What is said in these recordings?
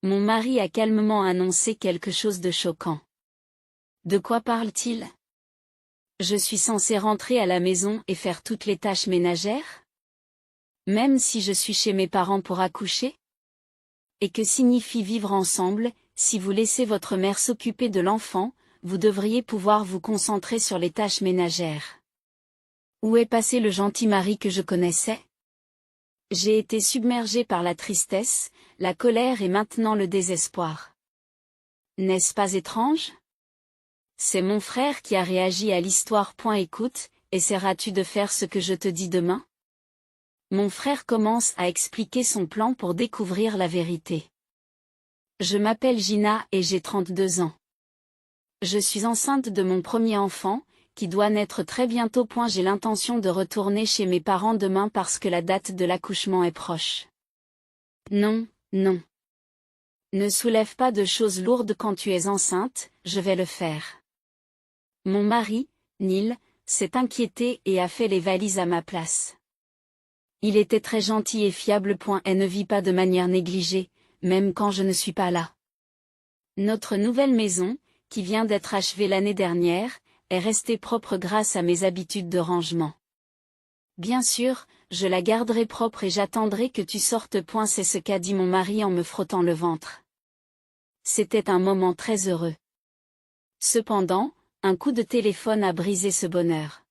Mon mari a calmement annoncé quelque chose de choquant. De quoi parle-t-il? Je suis censée rentrer à la maison et faire toutes les tâches ménagères? Même si je suis chez mes parents pour accoucher? Et que signifie vivre ensemble? Si vous laissez votre mère s'occuper de l'enfant, vous devriez pouvoir vous concentrer sur les tâches ménagères. Où est passé le gentil mari que je connaissais? J'ai été submergée par la tristesse, la colère et maintenant le désespoir. N'est-ce pas étrange? C'est mon frère qui a réagi à l'histoire. Écoute, essaieras-tu de faire ce que je te dis demain? Mon frère commence à expliquer son plan pour découvrir la vérité. Je m'appelle Gina et j'ai 32 ans. Je suis enceinte de mon premier enfant, qui doit naître très bientôt. J'ai l'intention de retourner chez mes parents demain parce que la date de l'accouchement est proche. Non, non. Ne soulève pas de choses lourdes quand tu es enceinte, je vais le faire. Mon mari, Neil, s'est inquiété et a fait les valises à ma place. Il était très gentil et fiable. Elle ne vit pas de manière négligée, même quand je ne suis pas là. Notre nouvelle maison, qui vient d'être achevée l'année dernière, est restée propre grâce à mes habitudes de rangement. Bien sûr, je la garderai propre et j'attendrai que tu sortes. C'est ce qu'a dit mon mari en me frottant le ventre. C'était un moment très heureux. Cependant, un coup de téléphone a brisé ce bonheur.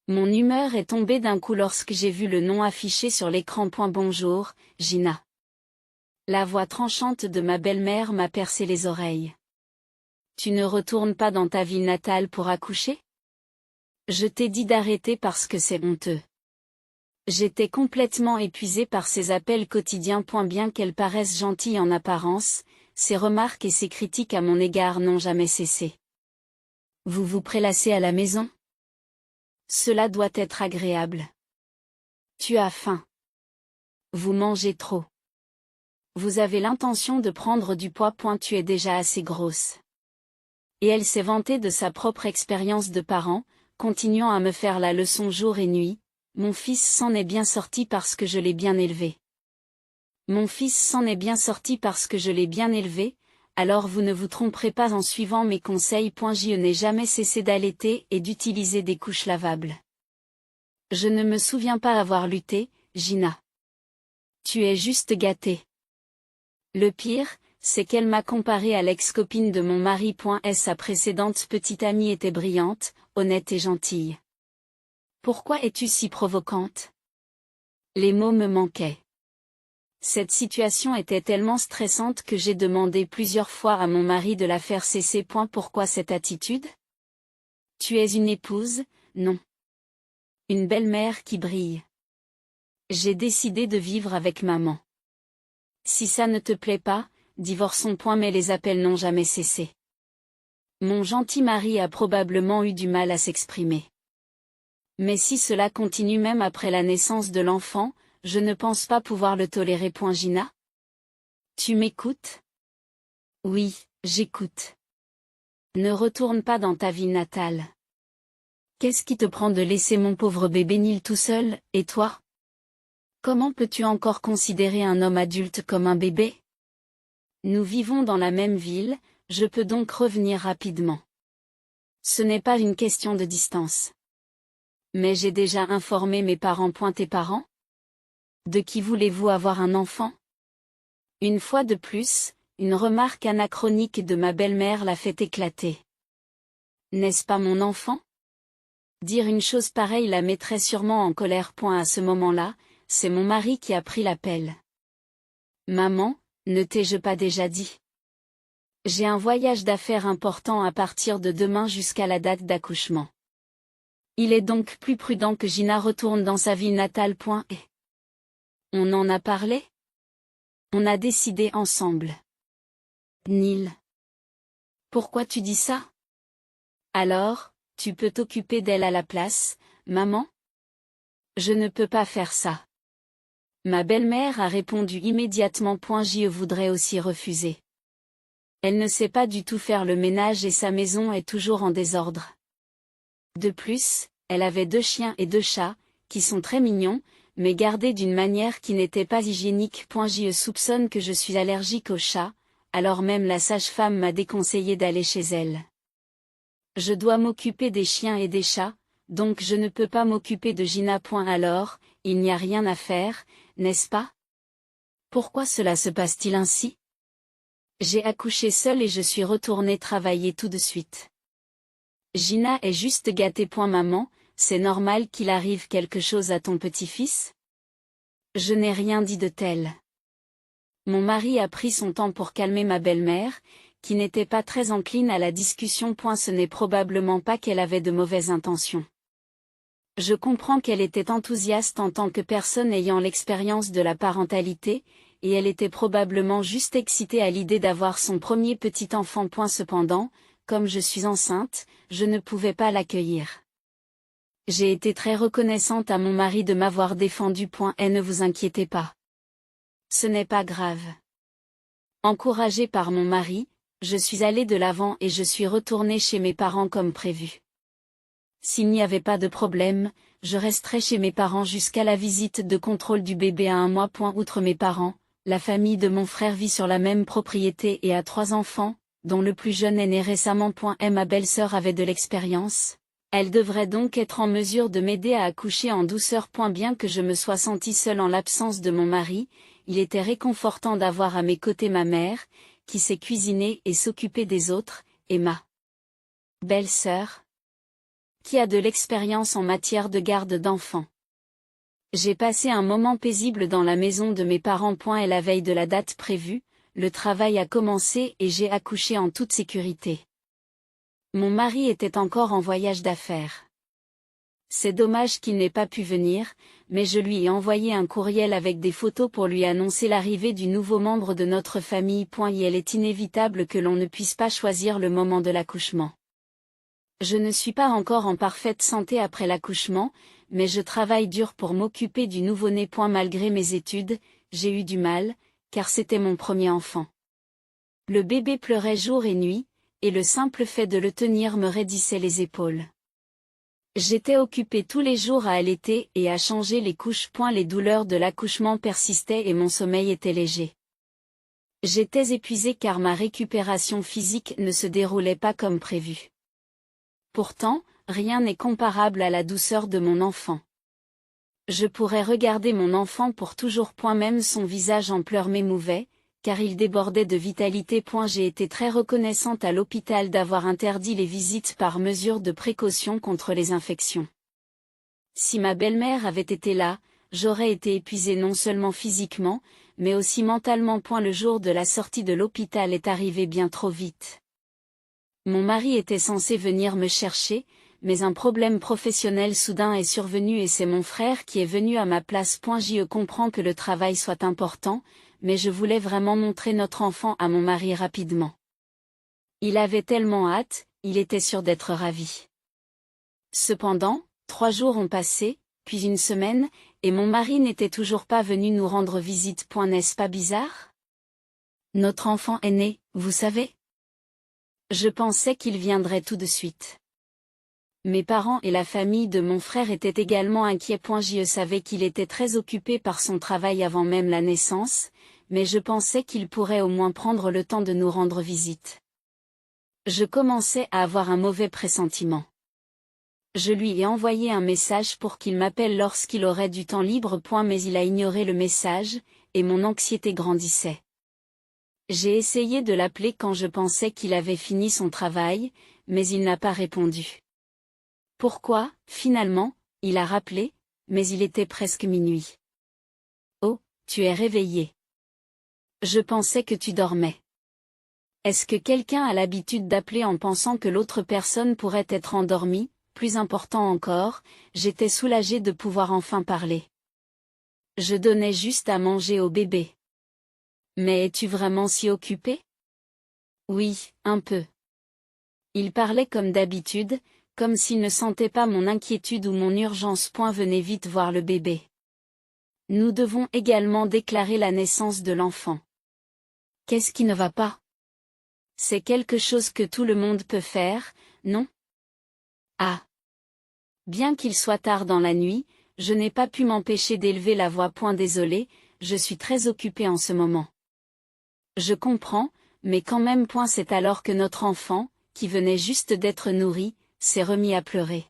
Mon humeur est tombée d'un coup lorsque j'ai vu le nom affiché sur l'écran. Bonjour, Gina. La voix tranchante de ma belle-mère m'a percé les oreilles. Tu ne retournes pas dans ta ville natale pour accoucher? Je t'ai dit d'arrêter parce que c'est honteux. J'étais complètement épuisée par ces appels quotidiens. Bien qu'elles paraissent gentilles en apparence, ces remarques et ces critiques à mon égard n'ont jamais cessé. Vous vous prélassez à la maison? Cela doit être agréable. Tu as faim. Vous mangez trop. Vous avez l'intention de prendre du poids. Tu es déjà assez grosse. Et elle s'est vantée de sa propre expérience de parent, continuant à me faire la leçon jour et nuit. Mon fils s'en est bien sorti parce que je l'ai bien élevé. Mon fils s'en est bien sorti parce que je l'ai bien élevé, alors vous ne vous tromperez pas en suivant mes conseils. Je n'ai jamais cessé d'allaiter et d'utiliser des couches lavables. Je ne me souviens pas avoir lutté, Gina. Tu es juste gâtée. Le pire, c'est qu'elle m'a comparée à l'ex-copine de mon mari. Sa précédente petite amie était brillante, honnête et gentille. Pourquoi es-tu si provocante? Les mots me manquaient. Cette situation était tellement stressante que j'ai demandé plusieurs fois à mon mari de la faire cesser. Pourquoi cette attitude? Tu es une épouse, non. Une belle-mère qui brille. J'ai décidé de vivre avec maman. Si ça ne te plaît pas, divorçons. Mais les appels n'ont jamais cessé. Mon gentil mari a probablement eu du mal à s'exprimer. Mais si cela continue même après la naissance de l'enfant, je ne pense pas pouvoir le tolérer. Gina? Tu m'écoutes? Oui, j'écoute. Ne retourne pas dans ta ville natale. Qu'est-ce qui te prend de laisser mon pauvre bébé Neil tout seul, et toi? Comment peux-tu encore considérer un homme adulte comme un bébé? Nous vivons dans la même ville, je peux donc revenir rapidement. Ce n'est pas une question de distance. Mais j'ai déjà informé mes parents. Tes parents? De qui voulez-vous avoir un enfant? Une fois de plus, une remarque anachronique de ma belle-mère l'a fait éclater. N'est-ce pas mon enfant? Dire une chose pareille la mettrait sûrement en colère. À ce moment-là, c'est mon mari qui a pris l'appel. Maman, ne t'ai-je pas déjà dit? J'ai un voyage d'affaires important à partir de demain jusqu'à la date d'accouchement. Il est donc plus prudent que Gina retourne dans sa ville natale. Et on en a parlé? On a décidé ensemble. Neil. Pourquoi tu dis ça? Alors, tu peux t'occuper d'elle à la place, maman? Je ne peux pas faire ça. Ma belle-mère a répondu immédiatement. Je voudrais aussi refuser. Elle ne sait pas du tout faire le ménage et sa maison est toujours en désordre. De plus, elle avait 2 chiens et 2 chats, qui sont très mignons, mais gardée d'une manière qui n'était pas hygiénique. Je soupçonne que je suis allergique aux chats, alors même la sage-femme m'a déconseillé d'aller chez elle. Je dois m'occuper des chiens et des chats, donc je ne peux pas m'occuper de Gina. Alors, il n'y a rien à faire, n'est-ce pas? Pourquoi cela se passe-t-il ainsi? J'ai accouché seule et je suis retournée travailler tout de suite. Gina est juste gâtée. Maman, c'est normal qu'il arrive quelque chose à ton petit-fils? Je n'ai rien dit de tel. Mon mari a pris son temps pour calmer ma belle-mère, qui n'était pas très encline à la discussion. Ce n'est probablement pas qu'elle avait de mauvaises intentions. Je comprends qu'elle était enthousiaste en tant que personne ayant l'expérience de la parentalité, et elle était probablement juste excitée à l'idée d'avoir son premier petit enfant. Cependant, comme je suis enceinte, je ne pouvais pas l'accueillir. J'ai été très reconnaissante à mon mari de m'avoir défendue. Et ne vous inquiétez pas. Ce n'est pas grave. Encouragée par mon mari, je suis allée de l'avant et je suis retournée chez mes parents comme prévu. S'il n'y avait pas de problème, je resterais chez mes parents jusqu'à la visite de contrôle du bébé à 1 mois. Outre mes parents, la famille de mon frère vit sur la même propriété et a 3 enfants, dont le plus jeune est né récemment. Et ma belle-sœur avait de l'expérience. Elle devrait donc être en mesure de m'aider à accoucher en douceur. Bien que je me sois sentie seule en l'absence de mon mari, il était réconfortant d'avoir à mes côtés ma mère, qui sait cuisiner et s'occuper des autres, et ma belle-sœur, qui a de l'expérience en matière de garde d'enfants. J'ai passé un moment paisible dans la maison de mes parents. Et la veille de la date prévue, le travail a commencé et j'ai accouché en toute sécurité. Mon mari était encore en voyage d'affaires. C'est dommage qu'il n'ait pas pu venir, mais je lui ai envoyé un courriel avec des photos pour lui annoncer l'arrivée du nouveau membre de notre famille. Il est inévitable que l'on ne puisse pas choisir le moment de l'accouchement. Je ne suis pas encore en parfaite santé après l'accouchement, mais je travaille dur pour m'occuper du nouveau-né. Malgré mes études, j'ai eu du mal, car c'était mon premier enfant. Le bébé pleurait jour et nuit, et le simple fait de le tenir me raidissait les épaules. J'étais occupée tous les jours à allaiter et à changer les couches. Les douleurs de l'accouchement persistaient et mon sommeil était léger. J'étais épuisée car ma récupération physique ne se déroulait pas comme prévu. Pourtant, rien n'est comparable à la douceur de mon enfant. Je pourrais regarder mon enfant pour toujours. Même son visage en pleurs m'émouvait, car il débordait de vitalité. J'ai été très reconnaissante à l'hôpital d'avoir interdit les visites par mesure de précaution contre les infections. Si ma belle-mère avait été là, j'aurais été épuisée non seulement physiquement, mais aussi mentalement. Le jour de la sortie de l'hôpital est arrivé bien trop vite. Mon mari était censé venir me chercher, mais un problème professionnel soudain est survenu et c'est mon frère qui est venu à ma place. Je comprends que le travail soit important, mais je voulais vraiment montrer notre enfant à mon mari rapidement. Il avait tellement hâte, il était sûr d'être ravi. Cependant, 3 jours ont passé, puis 1 semaine, et mon mari n'était toujours pas venu nous rendre visite. N'est-ce pas bizarre? Notre enfant est né, vous savez? Je pensais qu'il viendrait tout de suite. Mes parents et la famille de mon frère étaient également inquiets. Je savais qu'il était très occupé par son travail avant même la naissance, mais je pensais qu'il pourrait au moins prendre le temps de nous rendre visite. Je commençais à avoir un mauvais pressentiment. Je lui ai envoyé un message pour qu'il m'appelle lorsqu'il aurait du temps libre. Mais il a ignoré le message, et mon anxiété grandissait. J'ai essayé de l'appeler quand je pensais qu'il avait fini son travail, mais il n'a pas répondu. Pourquoi, finalement, il a rappelé, mais il était presque minuit. Oh, tu es réveillé. Je pensais que tu dormais. Est-ce que quelqu'un a l'habitude d'appeler en pensant que l'autre personne pourrait être endormie? Plus important encore, j'étais soulagée de pouvoir enfin parler. Je donnais juste à manger au bébé. Mais es-tu vraiment si occupé? Oui, un peu. Il parlait comme d'habitude, comme s'il ne sentait pas mon inquiétude ou mon urgence. Venez vite voir le bébé. Nous devons également déclarer la naissance de l'enfant. Qu'est-ce qui ne va pas? C'est quelque chose que tout le monde peut faire, non? Ah. Bien qu'il soit tard dans la nuit, Je n'ai pas pu m'empêcher d'élever la voix. Désolé, je suis très occupée en ce moment. Je comprends, mais quand même. C'est alors que notre enfant, qui venait juste d'être nourri, s'est remis à pleurer.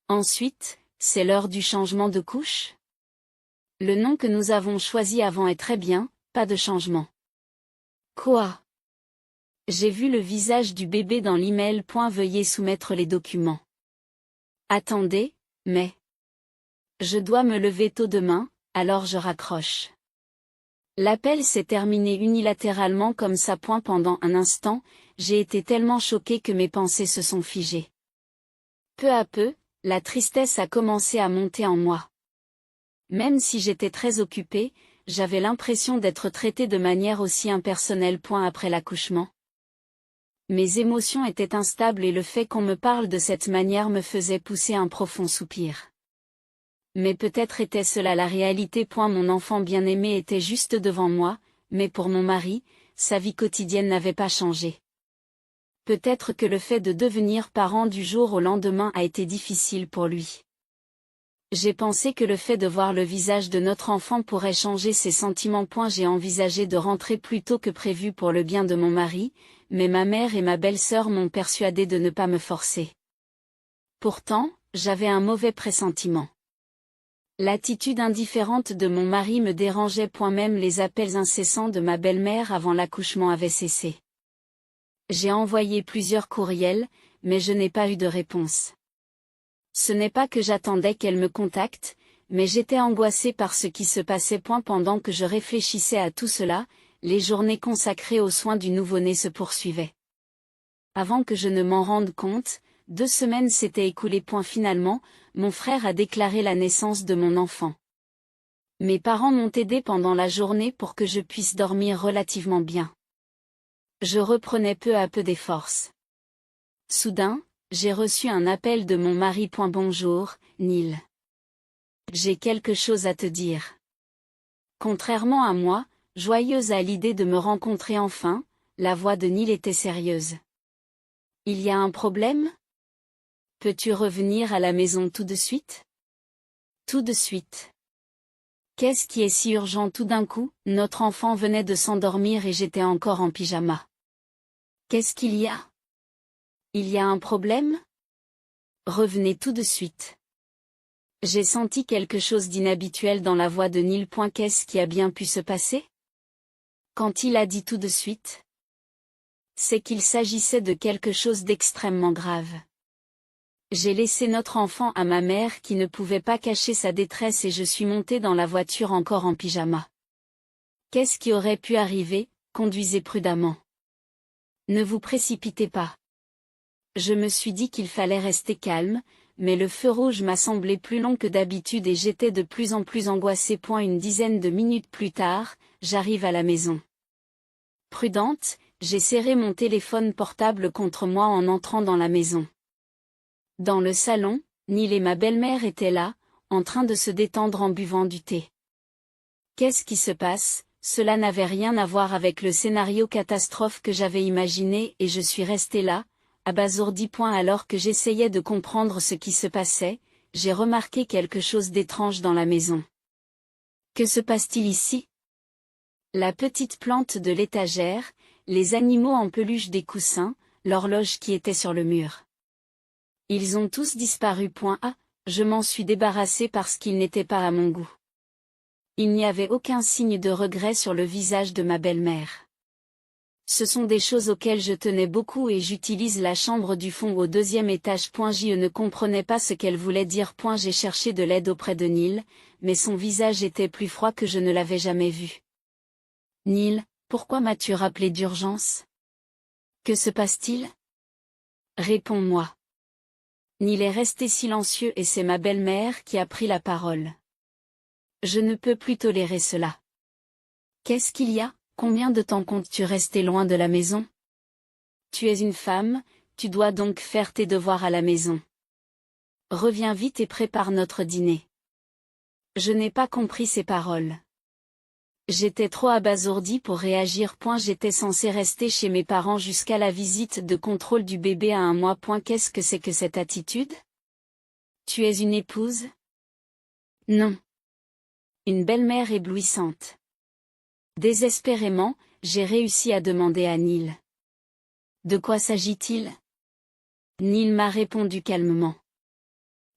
Ensuite, c'est l'heure du changement de couche? Le nom que nous avons choisi avant est très bien, pas de changement. Quoi? J'ai vu le visage du bébé dans l'email. Veuillez soumettre les documents. Attendez, mais... Je dois me lever tôt demain, alors je raccroche. L'appel s'est terminé unilatéralement comme ça. Pendant un instant, j'ai été tellement choquée que mes pensées se sont figées. Peu à peu, la tristesse a commencé à monter en moi. Même si j'étais très occupée, j'avais l'impression d'être traitée de manière aussi impersonnelle. Après l'accouchement. Mes émotions étaient instables et le fait qu'on me parle de cette manière me faisait pousser un profond soupir. Mais peut-être était cela la réalité. Mon enfant bien-aimé était juste devant moi, mais pour mon mari, sa vie quotidienne n'avait pas changé. Peut-être que le fait de devenir parent du jour au lendemain a été difficile pour lui. J'ai pensé que le fait de voir le visage de notre enfant pourrait changer ses sentiments. J'ai envisagé de rentrer plus tôt que prévu pour le bien de mon mari, mais ma mère et ma belle-sœur m'ont persuadé de ne pas me forcer. Pourtant, j'avais un mauvais pressentiment. L'attitude indifférente de mon mari me dérangeait. Même les appels incessants de ma belle-mère avant l'accouchement avaient cessé. J'ai envoyé plusieurs courriels, mais je n'ai pas eu de réponse. Ce n'est pas que j'attendais qu'elle me contacte, mais j'étais angoissée par ce qui se passait. Pendant que je réfléchissais à tout cela, les journées consacrées aux soins du nouveau-né se poursuivaient. Avant que je ne m'en rende compte, 2 semaines s'étaient écoulées. Finalement, mon frère a déclaré la naissance de mon enfant. Mes parents m'ont aidé pendant la journée pour que je puisse dormir relativement bien. Je reprenais peu à peu des forces. Soudain, j'ai reçu un appel de mon mari. Bonjour, Neil. J'ai quelque chose à te dire. Contrairement à moi, joyeuse à l'idée de me rencontrer enfin, la voix de Neil était sérieuse. Il y a un problème? Peux-tu revenir à la maison tout de suite? Tout de suite. Qu'est-ce qui est si urgent? Tout d'un coup, notre enfant venait de s'endormir et j'étais encore en pyjama. Qu'est-ce qu'il y a? Il y a un problème? Revenez tout de suite. J'ai senti quelque chose d'inhabituel dans la voix de Neil. Qu'est-ce qui a bien pu se passer? Quand il a dit tout de suite, c'est qu'il s'agissait de quelque chose d'extrêmement grave. J'ai laissé notre enfant à ma mère qui ne pouvait pas cacher sa détresse et je suis montée dans la voiture encore en pyjama. Qu'est-ce qui aurait pu arriver? Conduisez prudemment. Ne vous précipitez pas. Je me suis dit qu'il fallait rester calme, mais le feu rouge m'a semblé plus long que d'habitude et j'étais de plus en plus angoissée. Une dizaine de minutes plus tard, j'arrive à la maison. Prudente, j'ai serré mon téléphone portable contre moi en entrant dans la maison. Dans le salon, Neil et ma belle-mère étaient là, en train de se détendre en buvant du thé. Qu'est-ce qui se passe? Cela n'avait rien à voir avec le scénario catastrophe que j'avais imaginé et je suis restée là, abasourdie. Alors que j'essayais de comprendre ce qui se passait, j'ai remarqué quelque chose d'étrange dans la maison. Que se passe-t-il ici? La petite plante de l'étagère, les animaux en peluche des coussins, l'horloge qui était sur le mur. Ils ont tous disparu. Je m'en suis débarrassée parce qu'ils n'étaient pas à mon goût. Il n'y avait aucun signe de regret sur le visage de ma belle-mère. Ce sont des choses auxquelles je tenais beaucoup et j'utilise la chambre du fond au 2e étage. Je ne comprenais pas ce qu'elle voulait dire. J'ai cherché de l'aide auprès de Neil, mais son visage était plus froid que je ne l'avais jamais vu. Neil, pourquoi m'as-tu rappelé d'urgence? Que se passe-t-il? Réponds-moi. Neil est resté silencieux et c'est ma belle-mère qui a pris la parole. Je ne peux plus tolérer cela. Qu'est-ce qu'il y a? Combien de temps comptes-tu rester loin de la maison? Tu es une femme, tu dois donc faire tes devoirs à la maison. Reviens vite et prépare notre dîner. Je n'ai pas compris ces paroles. J'étais trop abasourdie pour réagir. J'étais censée rester chez mes parents jusqu'à la visite de contrôle du bébé à 1 mois. Qu'est-ce que c'est que cette attitude? Tu es une épouse? Non. Une belle-mère éblouissante. Désespérément, j'ai réussi à demander à Neil. De quoi s'agit-il? Neil m'a répondu calmement.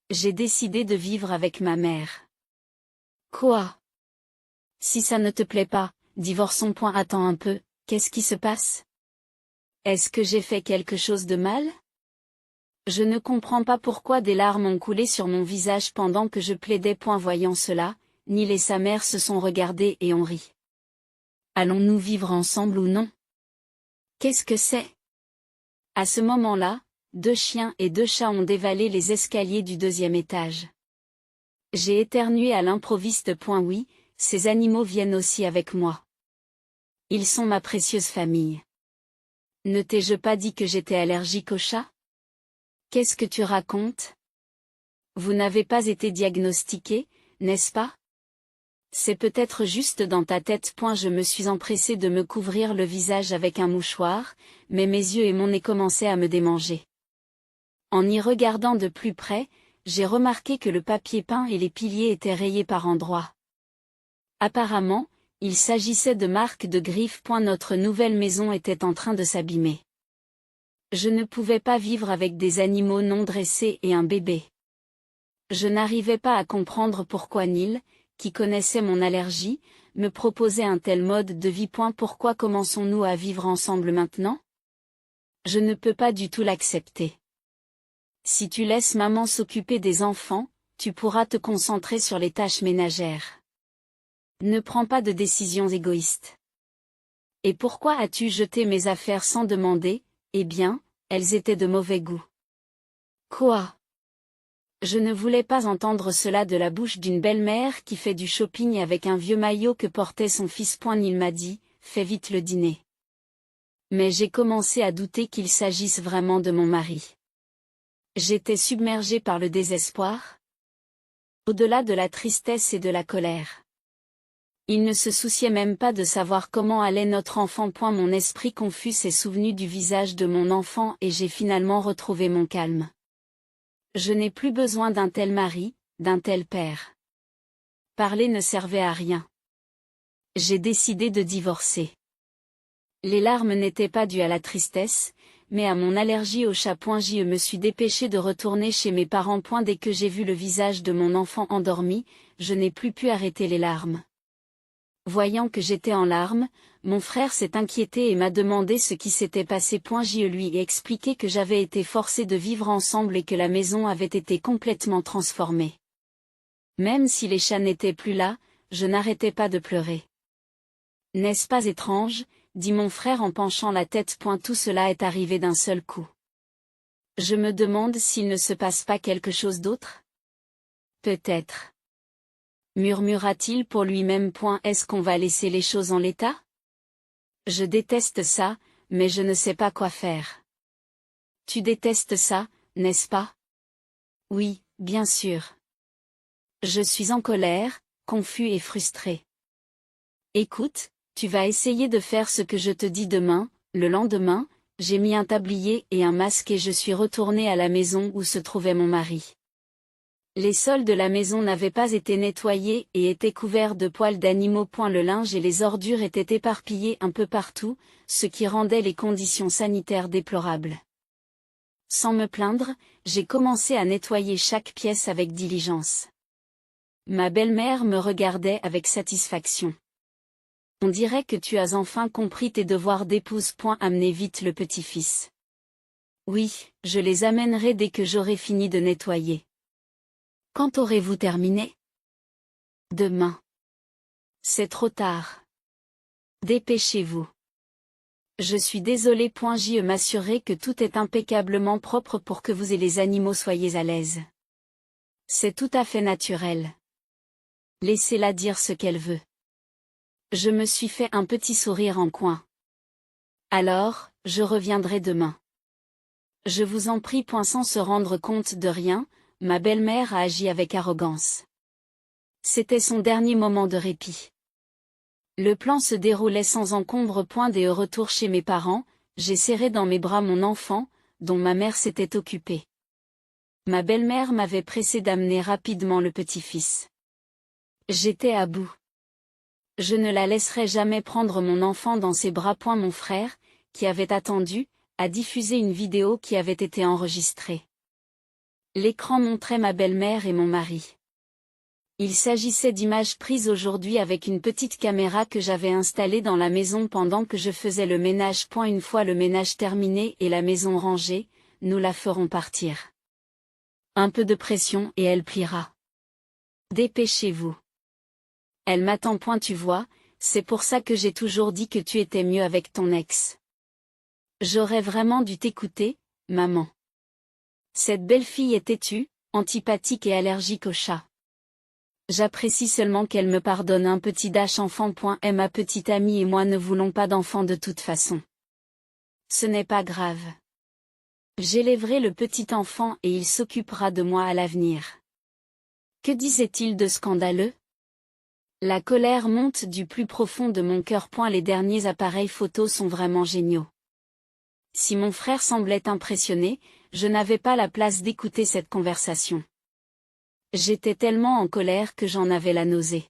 J'ai décidé de vivre avec ma mère. Quoi? Si ça ne te plaît pas, divorçons. Attends un peu, qu'est-ce qui se passe? Est-ce que j'ai fait quelque chose de mal? Je ne comprends pas pourquoi des larmes ont coulé sur mon visage pendant que je plaidais. Voyant cela, Neil et sa mère se sont regardés et ont ri. Allons-nous vivre ensemble ou non? Qu'est-ce que c'est? À ce moment-là, 2 chiens et 2 chats ont dévalé les escaliers du 2e étage. J'ai éternué à l'improviste. Oui, ces animaux viennent aussi avec moi. Ils sont ma précieuse famille. Ne t'ai-je pas dit que j'étais allergique aux chats? Qu'est-ce que tu racontes? Vous n'avez pas été diagnostiqué, n'est-ce pas? C'est peut-être juste dans ta tête. Je me suis empressée de me couvrir le visage avec un mouchoir, mais mes yeux et mon nez commençaient à me démanger. En y regardant de plus près, j'ai remarqué que le papier peint et les piliers étaient rayés par endroits. Apparemment, il s'agissait de marques de griffes. Notre nouvelle maison était en train de s'abîmer. Je ne pouvais pas vivre avec des animaux non dressés et un bébé. Je n'arrivais pas à comprendre pourquoi Neil, qui connaissait mon allergie, me proposait un tel mode de vie. Pourquoi commençons-nous à vivre ensemble maintenant? Je ne peux pas du tout l'accepter. Si tu laisses maman s'occuper des enfants, tu pourras te concentrer sur les tâches ménagères. Ne prends pas de décisions égoïstes. Et pourquoi as-tu jeté mes affaires sans demander? Eh bien, elles étaient de mauvais goût. Quoi? Je ne voulais pas entendre cela de la bouche d'une belle-mère qui fait du shopping avec un vieux maillot que portait son fils. Il m'a dit, fais vite le dîner. Mais j'ai commencé à douter qu'il s'agisse vraiment de mon mari. J'étais submergée par le désespoir. Au-delà de la tristesse et de la colère. Il ne se souciait même pas de savoir comment allait notre enfant. Mon esprit confus s'est souvenu du visage de mon enfant et j'ai finalement retrouvé mon calme. Je n'ai plus besoin d'un tel mari, d'un tel père. Parler ne servait à rien. J'ai décidé de divorcer. Les larmes n'étaient pas dues à la tristesse, mais à mon allergie aux chats. Je me suis dépêchée de retourner chez mes parents. Dès que j'ai vu le visage de mon enfant endormi, je n'ai plus pu arrêter les larmes. Voyant que j'étais en larmes, mon frère s'est inquiété et m'a demandé ce qui s'était passé. Je lui ai expliqué que j'avais été forcée de vivre ensemble et que la maison avait été complètement transformée. Même si les chats n'étaient plus là, je n'arrêtais pas de pleurer. N'est-ce pas étrange, dit mon frère en penchant la tête. Tout cela est arrivé d'un seul coup. Je me demande s'il ne se passe pas quelque chose d'autre? Peut-être. Murmura-t-il pour lui-même. Est-ce qu'on va laisser les choses en l'état? Je déteste ça, mais je ne sais pas quoi faire. Tu détestes ça, n'est-ce pas? Oui, bien sûr. Je suis en colère, confus et frustré. Écoute, tu vas essayer de faire ce que je te dis demain. Le lendemain, j'ai mis un tablier et un masque et je suis retourné à la maison où se trouvait mon mari. Les sols de la maison n'avaient pas été nettoyés et étaient couverts de poils d'animaux. Le linge et les ordures étaient éparpillés un peu partout, ce qui rendait les conditions sanitaires déplorables. Sans me plaindre, j'ai commencé à nettoyer chaque pièce avec diligence. Ma belle-mère me regardait avec satisfaction. On dirait que tu as enfin compris tes devoirs d'épouse. Amenez vite le petit-fils. Oui, je les amènerai dès que j'aurai fini de nettoyer. Quand aurez-vous terminé? Demain. C'est trop tard. Dépêchez-vous. Je suis désolé. Je m'assurer que tout est impeccablement propre pour que vous et les animaux soyez à l'aise. C'est tout à fait naturel. Laissez-la dire ce qu'elle veut. Je me suis fait un petit sourire en coin. Alors, je reviendrai demain. Je vous en prie. Sans se rendre compte de rien, ma belle-mère a agi avec arrogance. C'était son dernier moment de répit. Le plan se déroulait sans encombre. Dès au retour chez mes parents, j'ai serré dans mes bras mon enfant, dont ma mère s'était occupée. Ma belle-mère m'avait pressé d'amener rapidement le petit-fils. J'étais à bout. Je ne la laisserai jamais prendre mon enfant dans ses bras. Mon frère, qui avait attendu, a diffusé une vidéo qui avait été enregistrée. L'écran montrait ma belle-mère et mon mari. Il s'agissait d'images prises aujourd'hui avec une petite caméra que j'avais installée dans la maison pendant que je faisais le ménage. Une fois le ménage terminé et la maison rangée, nous la ferons partir. Un peu de pression et elle pliera. Dépêchez-vous. Elle m'attend. Tu vois, c'est pour ça que j'ai toujours dit que tu étais mieux avec ton ex. J'aurais vraiment dû t'écouter, maman. Cette belle fille est têtue, antipathique et allergique aux chats. J'apprécie seulement qu'elle me pardonne. Un petit enfant. Et ma petite amie et moi ne voulons pas d'enfant de toute façon. Ce n'est pas grave. J'élèverai le petit enfant et il s'occupera de moi à l'avenir. Que disait-il de scandaleux? La colère monte du plus profond de mon cœur. Les derniers appareils photos sont vraiment géniaux. Si mon frère semblait impressionné, je n'avais pas la place d'écouter cette conversation. J'étais tellement en colère que j'en avais la nausée.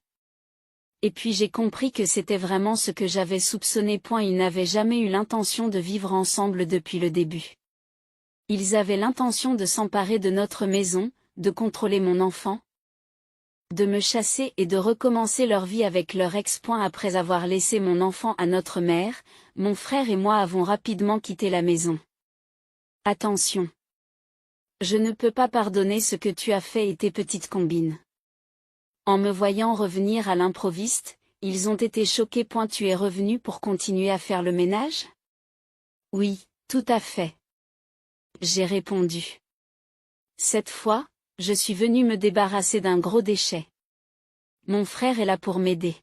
Et puis j'ai compris que c'était vraiment ce que j'avais soupçonné. Ils n'avaient jamais eu l'intention de vivre ensemble depuis le début. Ils avaient l'intention de s'emparer de notre maison, de contrôler mon enfant, de me chasser et de recommencer leur vie avec leur ex. Après avoir laissé mon enfant à notre mère, mon frère et moi avons rapidement quitté la maison. Attention. Je ne peux pas pardonner ce que tu as fait et tes petites combines. En me voyant revenir à l'improviste, ils ont été choqués. Tu es revenu pour continuer à faire le ménage? Oui, tout à fait. J'ai répondu. Cette fois, je suis venu me débarrasser d'un gros déchet. Mon frère est là pour m'aider.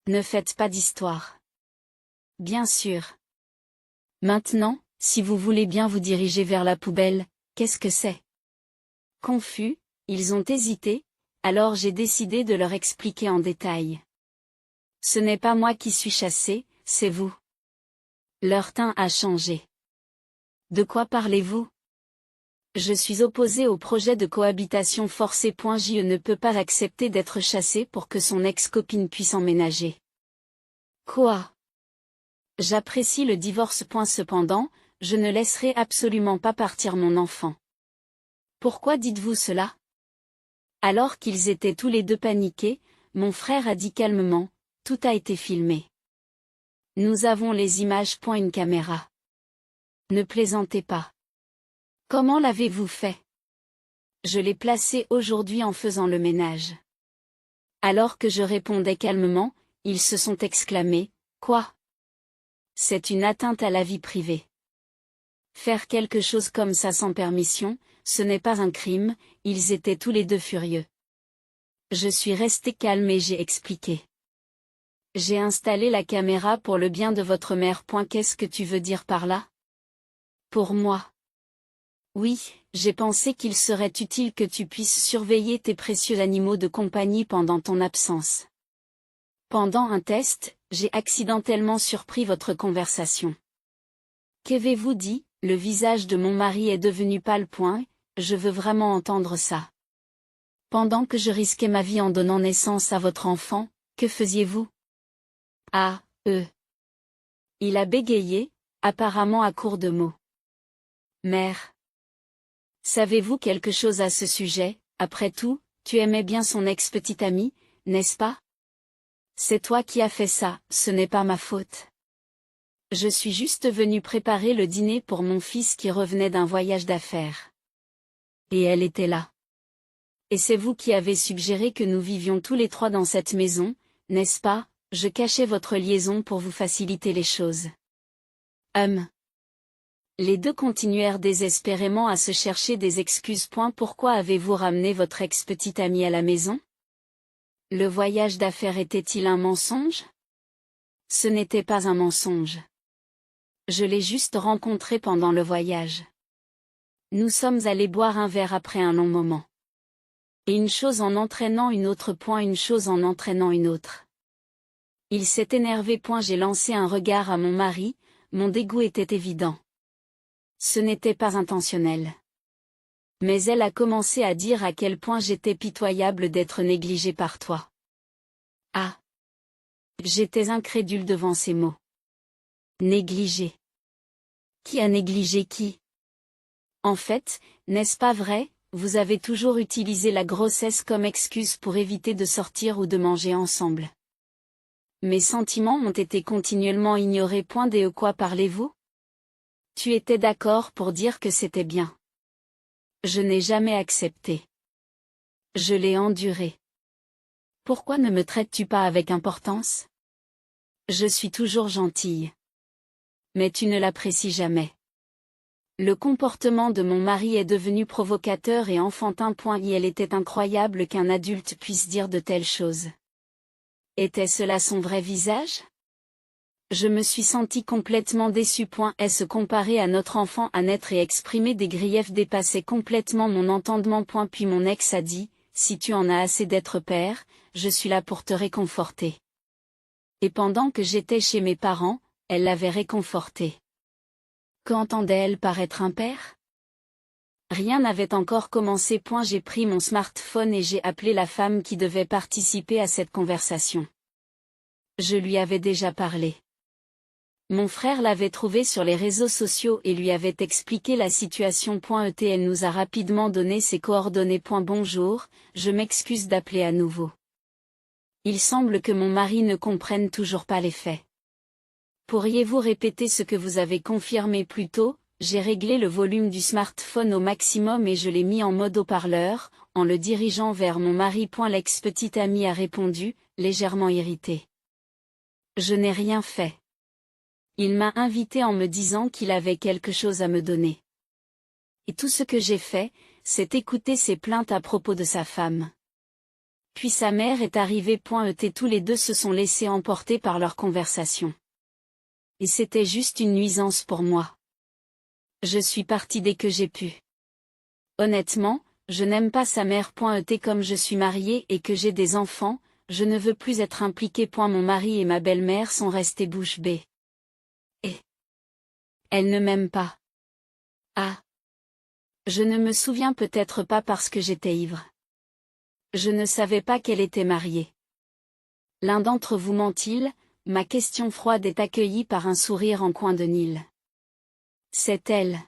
Ne faites pas d'histoire. Bien sûr. Maintenant, si vous voulez bien vous diriger vers la poubelle, qu'est-ce que c'est? Confus, ils ont hésité, alors j'ai décidé de leur expliquer en détail. Ce n'est pas moi qui suis chassé, c'est vous. Leur teint a changé. De quoi parlez-vous? Je suis opposé au projet de cohabitation forcée. Je ne peux pas accepter d'être chassé pour que son ex-copine puisse emménager. Quoi? J'apprécie le divorce. Cependant, je ne laisserai absolument pas partir mon enfant. Pourquoi dites-vous cela? Alors qu'ils étaient tous les deux paniqués, mon frère a dit calmement, tout a été filmé. Nous avons les images. Une caméra. Ne plaisantez pas. Comment l'avez-vous fait? Je l'ai placé aujourd'hui en faisant le ménage. Alors que je répondais calmement, ils se sont exclamés, quoi? C'est une atteinte à la vie privée. Faire quelque chose comme ça sans permission, ce n'est pas un crime, ils étaient tous les deux furieux. Je suis resté calme et j'ai expliqué. J'ai installé la caméra pour le bien de votre mère. Qu'est-ce que tu veux dire par là? Pour moi. Oui, j'ai pensé qu'il serait utile que tu puisses surveiller tes précieux animaux de compagnie pendant ton absence. Pendant un test, j'ai accidentellement surpris votre conversation. Qu'avez-vous dit? Le visage de mon mari est devenu pâle. Je veux vraiment entendre ça. Pendant que je risquais ma vie en donnant naissance à votre enfant, que faisiez-vous? Ah, Il a bégayé, apparemment à court de mots. Mère. Savez-vous quelque chose à ce sujet? Après tout, tu aimais bien son ex-petite amie, n'est-ce pas? C'est toi qui as fait ça, ce n'est pas ma faute. Je suis juste venue préparer le dîner pour mon fils qui revenait d'un voyage d'affaires. Et elle était là. Et c'est vous qui avez suggéré que nous vivions tous les trois dans cette maison, n'est-ce pas? Je cachais votre liaison pour vous faciliter les choses. Les deux continuèrent désespérément à se chercher des excuses. Pourquoi avez-vous ramené votre ex-petite amie à la maison? Le voyage d'affaires était-il un mensonge? Ce n'était pas un mensonge. Je l'ai juste rencontrée pendant le voyage. Nous sommes allés boire un verre après un long moment. Et une chose en entraînant une autre. Une chose en entraînant une autre. Il s'est énervé. J'ai lancé un regard à mon mari, mon dégoût était évident. Ce n'était pas intentionnel. Mais elle a commencé à dire à quel point j'étais pitoyable d'être négligée par toi. Ah! J'étais incrédule devant ces mots. Négligée. Qui a négligé qui? En fait, n'est-ce pas vrai, vous avez toujours utilisé la grossesse comme excuse pour éviter de sortir ou de manger ensemble. Mes sentiments ont été continuellement ignorés. De quoi parlez-vous? Tu étais d'accord pour dire que c'était bien. Je n'ai jamais accepté. Je l'ai enduré. Pourquoi ne me traites-tu pas avec importance? Je suis toujours gentille. Mais tu ne l'apprécies jamais. Le comportement de mon mari est devenu provocateur et enfantin. Il était incroyable qu'un adulte puisse dire de telles choses. Était-ce là son vrai visage? Je me suis sentie complètement déçue. Est-ce comparé à notre enfant à naître et exprimer des griefs dépassait complètement mon entendement. Puis mon ex a dit, si tu en as assez d'être père, je suis là pour te réconforter. Et pendant que j'étais chez mes parents, elle l'avait réconforté. Qu'entendait-elle par être un père? Rien n'avait encore commencé. J'ai pris mon smartphone et j'ai appelé la femme qui devait participer à cette conversation. Je lui avais déjà parlé. Mon frère l'avait trouvée sur les réseaux sociaux et lui avait expliqué la situation. Elle nous a rapidement donné ses coordonnées. Bonjour, je m'excuse d'appeler à nouveau. Il semble que mon mari ne comprenne toujours pas les faits. Pourriez-vous répéter ce que vous avez confirmé plus tôt? J'ai réglé le volume du smartphone au maximum et je l'ai mis en mode haut-parleur, en le dirigeant vers mon mari. L'ex-petite amie a répondu, légèrement irritée. Je n'ai rien fait. Il m'a invité en me disant qu'il avait quelque chose à me donner. Et tout ce que j'ai fait, c'est écouter ses plaintes à propos de sa femme. Puis sa mère est arrivée. Tous les deux se sont laissés emporter par leur conversation. Et c'était juste une nuisance pour moi. Je suis partie dès que j'ai pu. Honnêtement, je n'aime pas sa mère. Comme je suis mariée et que j'ai des enfants, je ne veux plus être impliquée. Mon mari et ma belle-mère sont restés bouche bée. Et elle ne m'aime pas. Ah. Je ne me souviens peut-être pas parce que j'étais ivre. Je ne savais pas qu'elle était mariée. L'un d'entre vous ment-il? Ma question froide est accueillie par un sourire en coin de Nil. C'est elle.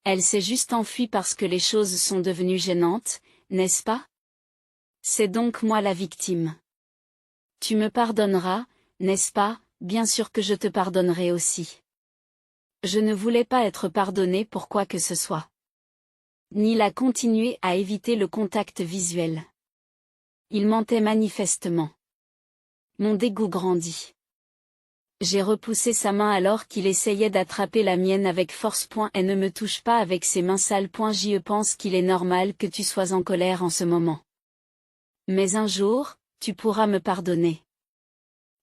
Elle s'est juste enfuie parce que les choses sont devenues gênantes, n'est-ce pas? C'est donc moi la victime. Tu me pardonneras, n'est-ce pas? Bien sûr que je te pardonnerai aussi. Je ne voulais pas être pardonnée pour quoi que ce soit. Nil a continué à éviter le contact visuel. Il mentait manifestement. Mon dégoût grandit. J'ai repoussé sa main alors qu'il essayait d'attraper la mienne avec force. Et ne me touche pas avec ses mains sales. Je pense qu'il est normal que tu sois en colère en ce moment. Mais un jour, tu pourras me pardonner.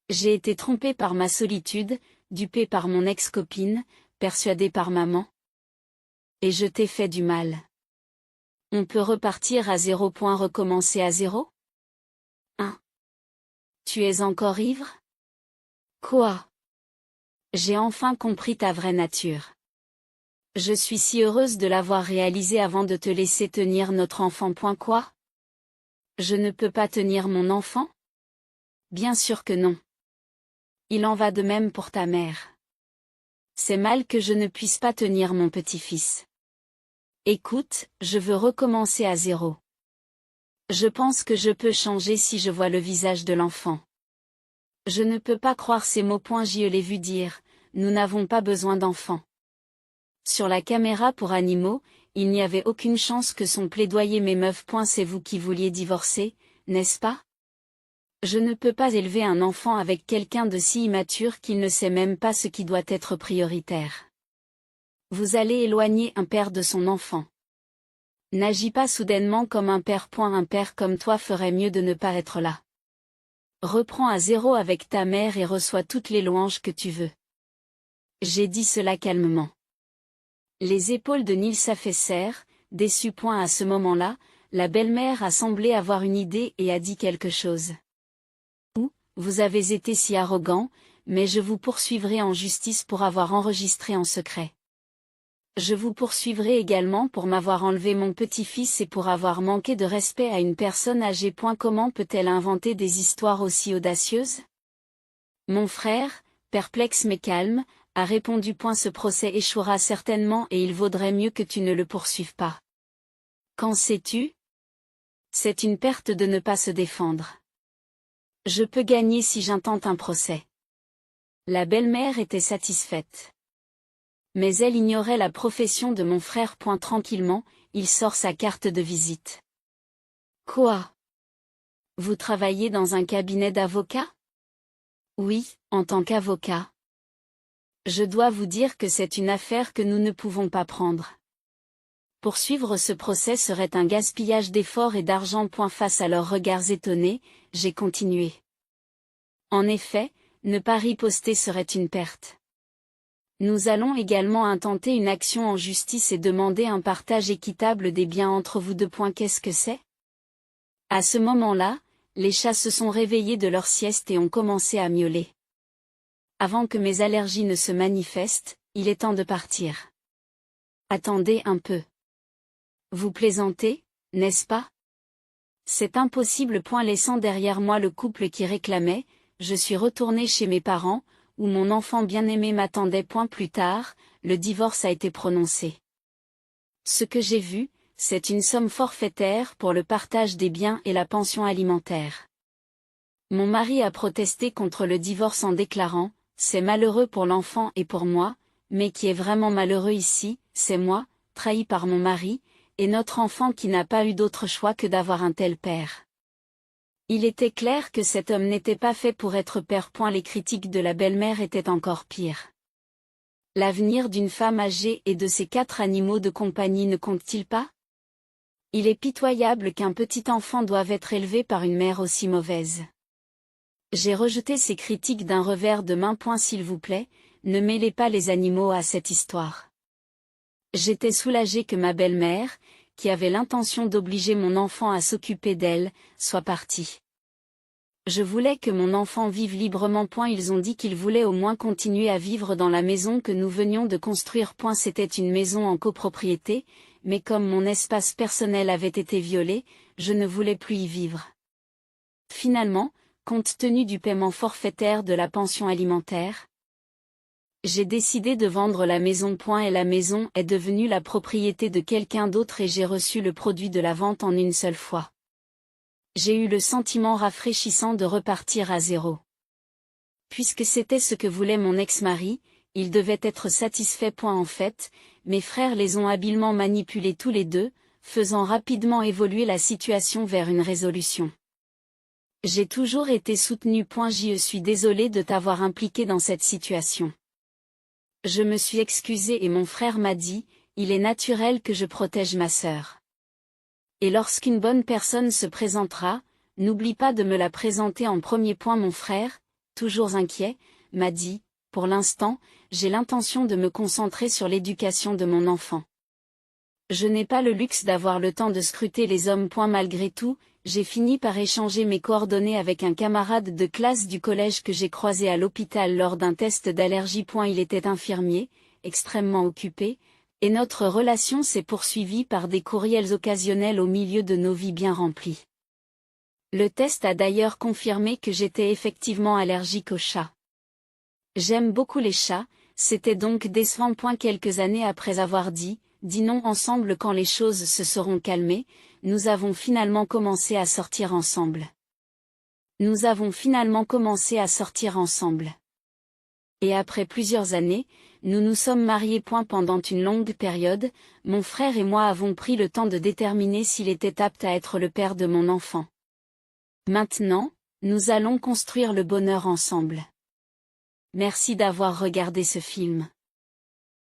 J'ai été trompée par ma solitude, dupée par mon ex-copine, persuadée par maman. Et je t'ai fait du mal. On peut repartir à 0. Recommencer à 0? 1. Tu es encore ivre? Quoi? J'ai enfin compris ta vraie nature. Je suis si heureuse de l'avoir réalisé avant de te laisser tenir notre enfant. Quoi? Je ne peux pas tenir mon enfant? Bien sûr que non. Il en va de même pour ta mère. C'est mal que je ne puisse pas tenir mon petit-fils. Écoute, je veux recommencer à 0. Je pense que je peux changer si je vois le visage de l'enfant. Je ne peux pas croire ces mots. Je l'ai vu dire, nous n'avons pas besoin d'enfants. Sur la caméra pour animaux, il n'y avait aucune chance que son plaidoyer. Mais meuf. C'est vous qui vouliez divorcer, n'est-ce pas? Je ne peux pas élever un enfant avec quelqu'un de si immature qu'il ne sait même pas ce qui doit être prioritaire. Vous allez éloigner un père de son enfant. N'agis pas soudainement comme un père. Un père comme toi ferait mieux de ne pas être là. Reprends à 0 avec ta mère et reçois toutes les louanges que tu veux. J'ai dit cela calmement. Les épaules de Nil s'affaissèrent, déçue. À ce moment-là, la belle-mère a semblé avoir une idée et a dit quelque chose. Vous avez été si arrogant, mais je vous poursuivrai en justice pour avoir enregistré en secret. Je vous poursuivrai également pour m'avoir enlevé mon petit-fils et pour avoir manqué de respect à une personne âgée. Comment peut-elle inventer des histoires aussi audacieuses? Mon frère, perplexe mais calme, a répondu. Ce procès échouera certainement et il vaudrait mieux que tu ne le poursuives pas. Qu'en sais-tu? C'est une perte de ne pas se défendre. Je peux gagner si j'intente un procès. La belle-mère était satisfaite. Mais elle ignorait la profession de mon frère. Tranquillement, il sort sa carte de visite. Quoi? Vous travaillez dans un cabinet d'avocat? Oui, en tant qu'avocat. Je dois vous dire que c'est une affaire que nous ne pouvons pas prendre. Poursuivre ce procès serait un gaspillage d'efforts et d'argent. Face à leurs regards étonnés, j'ai continué. En effet, ne pas riposter serait une perte. Nous allons également intenter une action en justice et demander un partage équitable des biens entre vous deux. Qu'est-ce que c'est? À ce moment-là, les chats se sont réveillés de leur sieste et ont commencé à miauler. Avant que mes allergies ne se manifestent, il est temps de partir. Attendez un peu. Vous plaisantez, n'est-ce pas? C'est impossible. Laissant derrière moi le couple qui réclamait, je suis retourné chez mes parents, où mon enfant bien-aimé m'attendait. Plus tard, le divorce a été prononcé. Ce que j'ai vu, c'est une somme forfaitaire pour le partage des biens et la pension alimentaire. Mon mari a protesté contre le divorce en déclarant « C'est malheureux pour l'enfant et pour moi, mais qui est vraiment malheureux ici, c'est moi, trahi par mon mari, et notre enfant qui n'a pas eu d'autre choix que d'avoir un tel père. » Il était clair que cet homme n'était pas fait pour être père. Les critiques de la belle-mère étaient encore pires. L'avenir d'une femme âgée et de ses 4 animaux de compagnie ne compte-t-il pas? Il est pitoyable qu'un petit enfant doive être élevé par une mère aussi mauvaise. J'ai rejeté ces critiques d'un revers de main. S'il vous plaît, ne mêlez pas les animaux à cette histoire. J'étais soulagée que ma belle-mère, qui avait l'intention d'obliger mon enfant à s'occuper d'elle, soit partie. Je voulais que mon enfant vive librement. Ils ont dit qu'ils voulaient au moins continuer à vivre dans la maison que nous venions de construire. C'était une maison en copropriété, mais comme mon espace personnel avait été violé, je ne voulais plus y vivre. Finalement, compte tenu du paiement forfaitaire de la pension alimentaire, j'ai décidé de vendre la maison. Et la maison est devenue la propriété de quelqu'un d'autre et j'ai reçu le produit de la vente en une seule fois. J'ai eu le sentiment rafraîchissant de repartir à zéro. Puisque c'était ce que voulait mon ex-mari, il devait être satisfait. En fait, mes frères les ont habilement manipulés tous les deux, faisant rapidement évoluer la situation vers une résolution. J'ai toujours été soutenue. Je suis désolée de t'avoir impliqué dans cette situation. Je me suis excusée et mon frère m'a dit, il est naturel que je protège ma sœur. Et lorsqu'une bonne personne se présentera, n'oublie pas de me la présenter en premier. Mon frère, toujours inquiet, m'a dit, pour l'instant, j'ai l'intention de me concentrer sur l'éducation de mon enfant. Je n'ai pas le luxe d'avoir le temps de scruter les hommes. Malgré tout, j'ai fini par échanger mes coordonnées avec un camarade de classe du collège que j'ai croisé à l'hôpital lors d'un test d'allergie. Il était infirmier, extrêmement occupé, et notre relation s'est poursuivie par des courriels occasionnels au milieu de nos vies bien remplies. Le test a d'ailleurs confirmé que j'étais effectivement allergique aux chats. J'aime beaucoup les chats, c'était donc décevant. Quelques années après avoir dit non ensemble quand les choses se seront calmées, nous avons finalement commencé à sortir ensemble. Et après plusieurs années, nous nous sommes mariés. Pendant une longue période, mon frère et moi avons pris le temps de déterminer s'il était apte à être le père de mon enfant. Maintenant, nous allons construire le bonheur ensemble. Merci d'avoir regardé ce film.